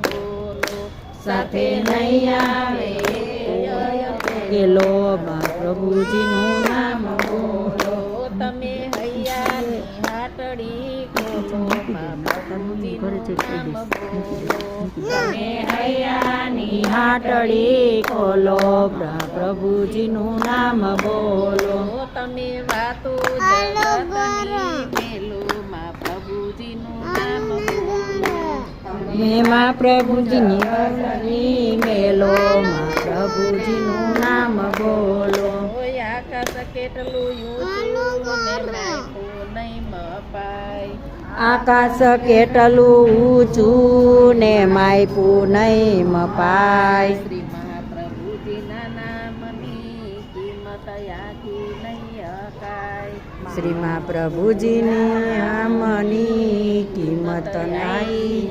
બોલો સાથે નહીં આવે કેલો માં પ્રભુજીનું નામ બોલો. તમે હૈયાની હાટડી ખોલો માં પ્રભુજીનું નામ બોલો તમે હૈયાની હાટડી ખોલો પ્રભુજીનું નામ બોલો. તમે વાતો જગતની મેલો માં પ્રભુજીનું નામ બોલો મેમાં પ્રભુજીની વાતની મેલો માં પ્રભુજીનું નામ બોલો. ઓય આકાશ કેટલું ઊંચું ને માયપું નહીં મપાય આકાશ કેટલું ઊંચું ને માયપું નહીં મપાય. શ્રી મહાપ્રભુજીના નામની કિંમત આખી નહીં અકાય શ્રી મહાપ્રભુજીની નામની કિંમત નહીં